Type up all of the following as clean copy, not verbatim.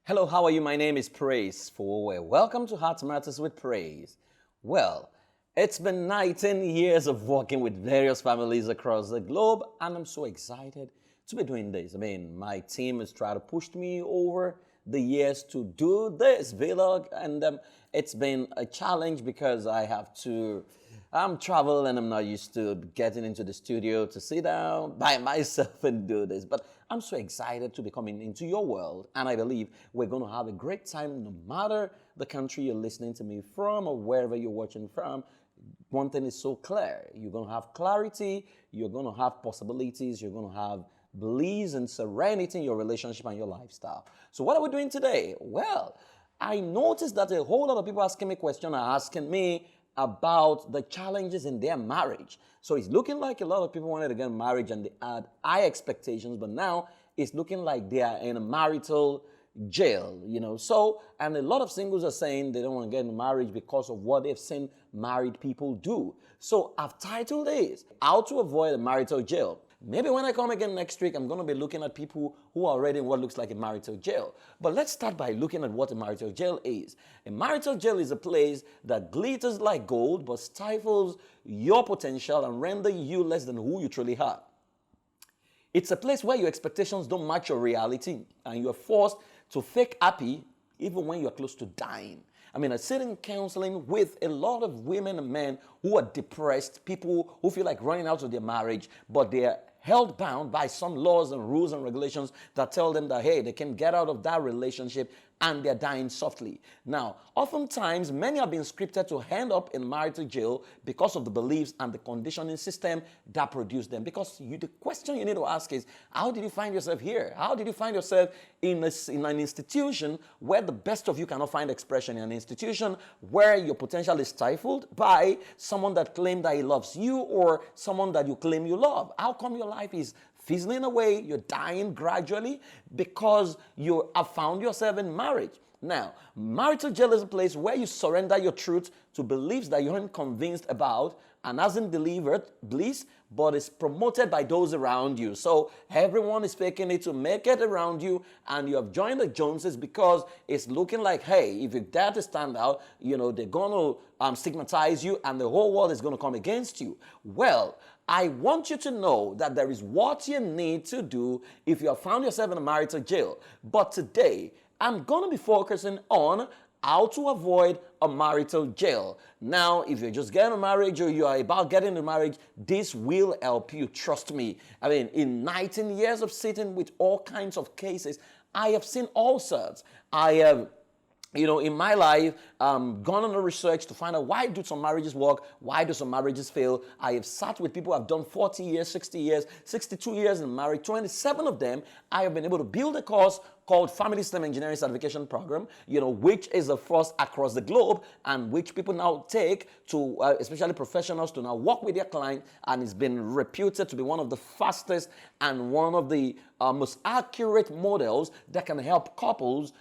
Hello, how are you? My name is Praise Forward. Welcome to Heart Matters with Praise. Well, it's been 19 years of working with various families across the globe, and I'm so excited to be doing this. My team has tried to push me over the years to do this vlog, and it's been a challenge because I have to travel and I'm not used to getting into the studio to sit down by myself and do this. But I'm so excited to be coming into your world, and I believe we're going to have a great time no matter the country you're listening to me from or wherever you're watching from. One thing is so clear. You're going to have clarity, you're going to have possibilities, you're going to have bliss and serenity in your relationship and your lifestyle. So what are we doing today? Well, I noticed that a whole lot of people asking me questions are asking me about the challenges in their marriage. So it's looking like a lot of people wanted to get married and they had high expectations, but now it's looking like they are in a marital jail, So, and a lot of singles are saying they don't want to get in marriage because of what they've seen married people do. So I've titled this, How to Avoid a Marital Jail. Maybe when I come again next week, I'm going to be looking at people who are already in what looks like a marital jail. But let's start by looking at what a marital jail is. A marital jail is a place that glitters like gold but stifles your potential and renders you less than who you truly are. It's a place where your expectations don't match your reality and you're forced to fake happy even when you're close to dying. I sit in counseling with a lot of women and men who are depressed, people who feel like running out of their marriage, but they're held bound by some laws and rules and regulations that tell them that, hey, they can get out of that relationship and they're dying softly. Now, oftentimes, many have been scripted to end up in marital jail because of the beliefs and the conditioning system that produced them. Because the question you need to ask is, how did you find yourself here? How did you find yourself in an institution where the best of you cannot find expression, in an institution where your potential is stifled by someone that claimed that he loves you or someone that you claim you love? How come your life is fizzling away, you're dying gradually because you have found yourself in marriage? Now, marital jail is a place where you surrender your truth to beliefs that you aren't convinced about and hasn't delivered bliss, but is promoted by those around you. So everyone is faking it to make it around you, and you have joined the Joneses because it's looking like, hey, if you dare to stand out, they're going to stigmatize you and the whole world is going to come against you. Well, I want you to know that there is what you need to do if you have found yourself in a marital jail. But today, I'm going to be focusing on how to avoid a marital jail. Now, if you're just getting married or you are about getting married, this will help you. Trust me. In 19 years of sitting with all kinds of cases, I have seen all sorts. I have in my life, gone on a research to find out why do some marriages work, why do some marriages fail. I have sat with people who have done 40 years, 60 years, 62 years in marriage. 27 of them, I have been able to build a course called Family System Engineering Certification Program, which is the first across the globe and which people now take to, especially professionals, to now work with their client, and it's been reputed to be one of the fastest and one of the most accurate models that can help couples,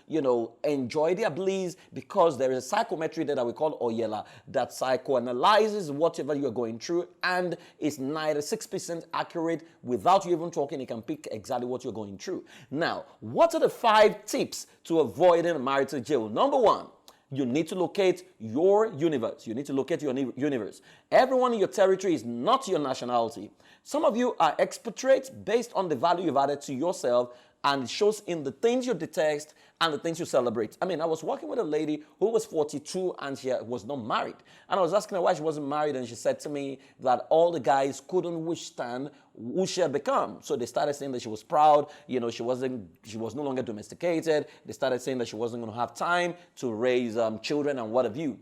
enjoy their bliss, because there is a psychometry that we call Oyela that psychoanalyzes whatever you're going through and is 96% accurate without you even talking. It can pick exactly what you're going through. Now, what are the 5 tips to avoiding a marital jail? Number 1, you need to locate your universe. You need to locate your universe. Everyone in your territory is not your nationality. Some of you are expatriates based on the value you've added to yourself, and it shows in the things you detest and the things you celebrate. I was working with a lady who was 42 and she was not married. And I was asking her why she wasn't married, and she said to me that all the guys couldn't withstand who she had become. So they started saying that she was proud, she was no longer domesticated. They started saying that she wasn't going to have time to raise children and what have you.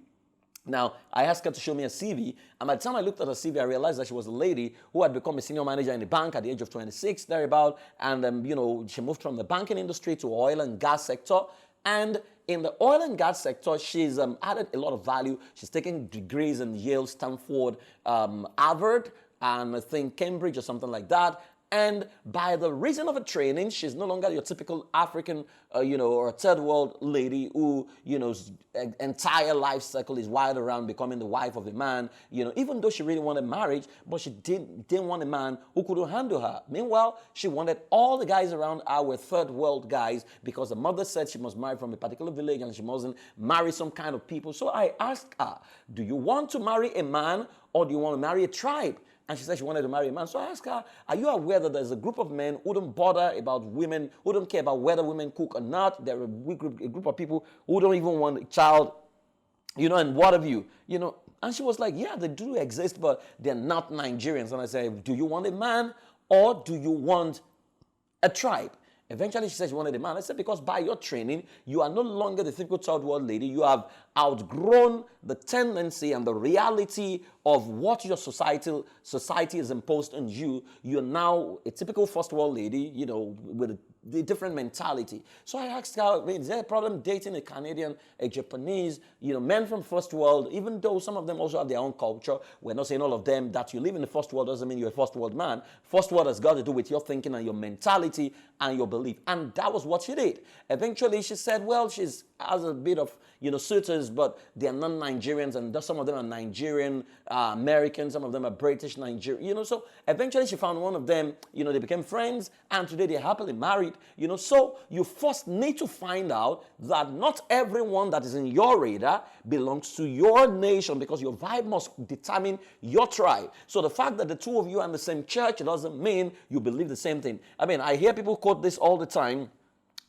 Now, I asked her to show me a CV, and by the time I looked at her CV, I realized that she was a lady who had become a senior manager in the bank at the age of 26, thereabout, and she moved from the banking industry to oil and gas sector, and in the oil and gas sector, she's added a lot of value. She's taken degrees in Yale, Stanford, Harvard, and I think Cambridge or something like that. And by the reason of a training, she's no longer your typical African, or third world lady who, entire life cycle is wired around becoming the wife of a man, even though she really wanted marriage, but she didn't want a man who couldn't handle her. Meanwhile, she wanted all the guys around her were third world guys because the mother said she must marry from a particular village and she mustn't marry some kind of people. So I asked her, do you want to marry a man or do you want to marry a tribe? And she said she wanted to marry a man. So I asked her, are you aware that there's a group of men who don't bother about women, who don't care about whether women cook or not? There are a group of people who don't even want a child, and what have you, And she was like, yeah, they do exist, but they're not Nigerians. And I said, do you want a man or do you want a tribe? Eventually, she said she wanted a man. I said, because by your training, you are no longer the typical third world lady. You have outgrown the tendency and the reality of what your society has imposed on you. You're now a typical first world lady, with a different mentality. So I asked her, is there a problem dating a Canadian, a Japanese, men from first world, even though some of them also have their own culture. We're not saying all of them. That you live in the first world doesn't mean you're a first world man. First world has got to do with your thinking and your mentality and your belief. And that was what she did. Eventually, she said, well, she has a bit of, suitors, but they're non-Nigerians, and some of them are Nigerian, American, some of them are British, Nigerian, So eventually she found one of them, they became friends, and today they're happily married, So you first need to find out that not everyone that is in your radar belongs to your nation, because your vibe must determine your tribe. So the fact that the two of you are in the same church doesn't mean you believe the same thing. I hear people quote this all the time.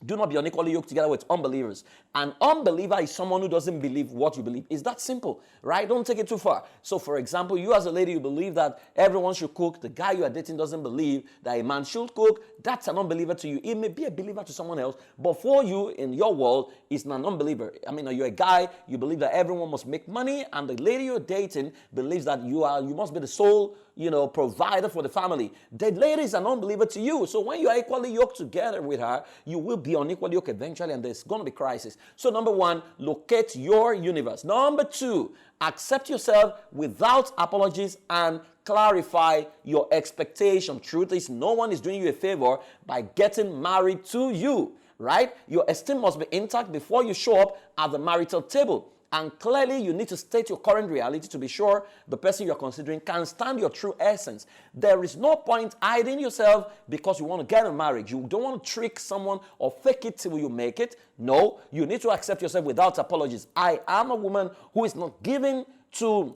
Do not be unequally yoked together with unbelievers. An unbeliever is someone who doesn't believe what you believe. It's that simple, right? Don't take it too far. So, for example, you as a lady, you believe that everyone should cook. The guy you are dating doesn't believe that a man should cook. That's an unbeliever to you. It may be a believer to someone else, but for you, in your world, it's an unbeliever. You're a guy, you believe that everyone must make money, and the lady you're dating believes that you must be the sole provider for the family. The lady is an unbeliever to you. So when you are equally yoked together with her, you will be unequally yoked eventually, and there's going to be crisis. So number one, locate your universe. Number two, accept yourself without apologies and clarify your expectation. Truth is, no one is doing you a favor by getting married to you, right? Your esteem must be intact before you show up at the marital table. And clearly, you need to state your current reality to be sure the person you're considering can stand your true essence. There is no point hiding yourself because you want to get a marriage. You don't want to trick someone or fake it till you make it. No, you need to accept yourself without apologies. I am a woman who is not given to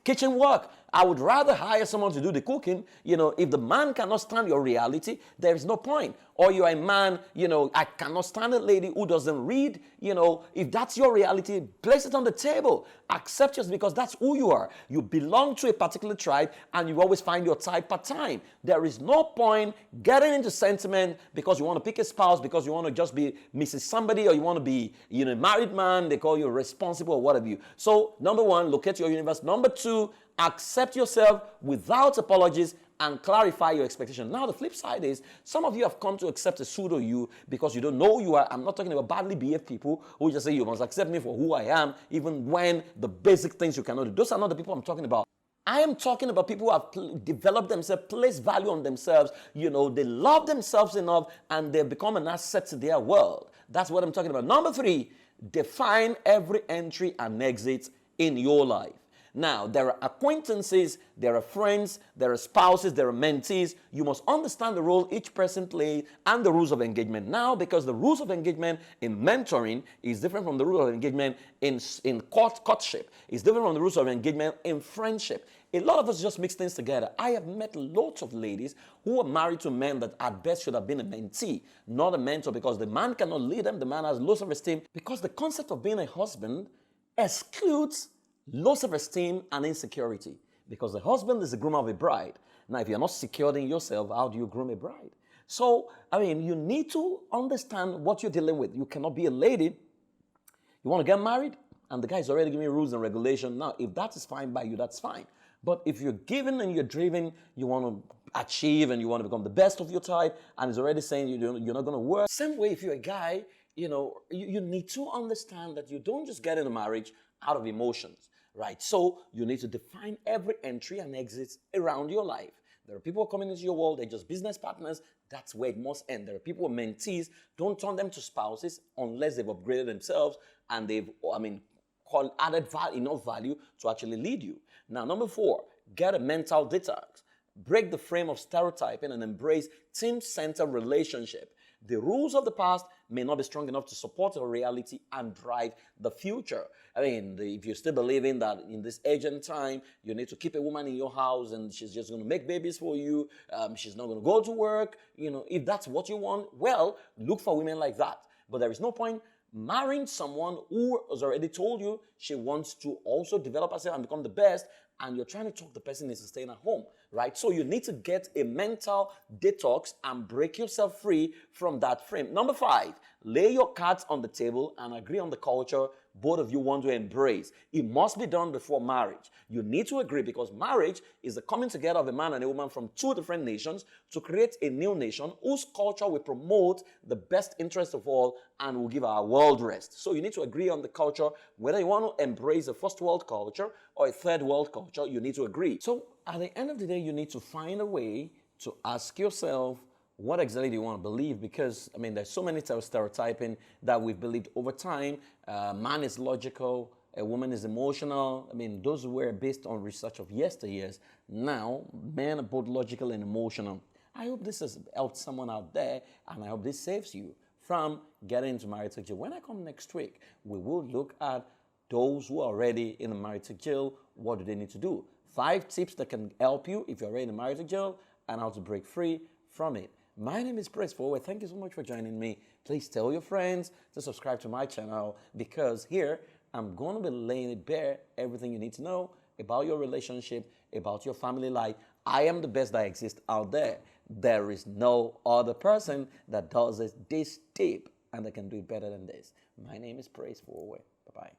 kitchen work. I would rather hire someone to do the cooking. If the man cannot stand your reality, there is no point. Or you're a man, I cannot stand a lady who doesn't read. If that's your reality, place it on the table. Accept yourself because that's who you are. You belong to a particular tribe and you always find your type part-time. There is no point getting into sentiment because you want to pick a spouse, because you want to just be Mrs. Somebody, or you want to be, a married man, they call you responsible or whatever you. So, number one, locate your universe. Number two, accept yourself without apologies and clarify your expectation. Now, the flip side is some of you have come to accept a pseudo you because you don't know who you are. I'm not talking about badly behaved people who just say you must accept me for who I am, even when the basic things you cannot do. Those are not the people I'm talking about. I am talking about people who have developed themselves, placed value on themselves. They love themselves enough and they've become an asset to their world. That's what I'm talking about. Number three, define every entry and exit in your life. Now, there are acquaintances, there are friends, there are spouses, there are mentees. You must understand the role each person plays and the rules of engagement. Now, because the rules of engagement in mentoring is different from the rules of engagement in courtship. It's different from the rules of engagement in friendship. A lot of us just mix things together. I have met lots of ladies who are married to men that at best should have been a mentee, not a mentor, because the man cannot lead them. The man has low self-esteem, because the concept of being a husband excludes low self-esteem and insecurity, because the husband is the groom of a bride. Now, if you're not secured in yourself, how do you groom a bride? So, you need to understand what you're dealing with. You cannot be a lady. You want to get married, and the guy is already giving you rules and regulations. Now, if that is fine by you, that's fine. But if you're given and you're driven, you want to achieve and you want to become the best of your type, and he's already saying you're not going to work. Same way, if you're a guy, you need to understand that you don't just get into marriage out of emotions. Right, so you need to define every entry and exit around your life. There are people coming into your world, they're just business partners. That's where it must end. There are people who are mentees. Don't turn them to spouses unless they've upgraded themselves and they've, added enough value to actually lead you. Now, number 4, get a mental detox. Break the frame of stereotyping and embrace team-centered relationship. The rules of the past may not be strong enough to support your reality and drive the future. If you're still believing that in this age and time, you need to keep a woman in your house and she's just going to make babies for you, she's not going to go to work, if that's what you want, well, look for women like that. But there is no point marrying someone who has already told you she wants to also develop herself and become the best, and you're trying to talk the person into staying at home, right? So you need to get a mental detox and break yourself free from that frame. Number 5, lay your cards on the table and agree on the culture both of you want to embrace. It must be done before marriage. You need to agree, because marriage is the coming together of a man and a woman from 2 different nations to create a new nation whose culture will promote the best interest of all and will give our world rest. So you need to agree on the culture. Whether you want to embrace a first world culture or a third world culture, you need to agree. So at the end of the day, you need to find a way to ask yourself, what exactly do you want to believe? Because, there's so many stereotyping that we've believed over time. Man is logical, a woman is emotional. Those were based on research of yesteryears. Now, men are both logical and emotional. I hope this has helped someone out there, and I hope this saves you from getting into marital jail. When I come next week, we will look at those who are already in the marital jail. What do they need to do? 5 tips that can help you if you're already in the marital jail and how to break free from it. My name is Praise Forward. Thank you so much for joining me. Please tell your friends to subscribe to my channel, because here I'm going to be laying it bare, everything you need to know about your relationship, about your family life. I am the best that exists out there. There is no other person that does this deep and that can do it better than this. My name is Praise Forward. Bye-bye.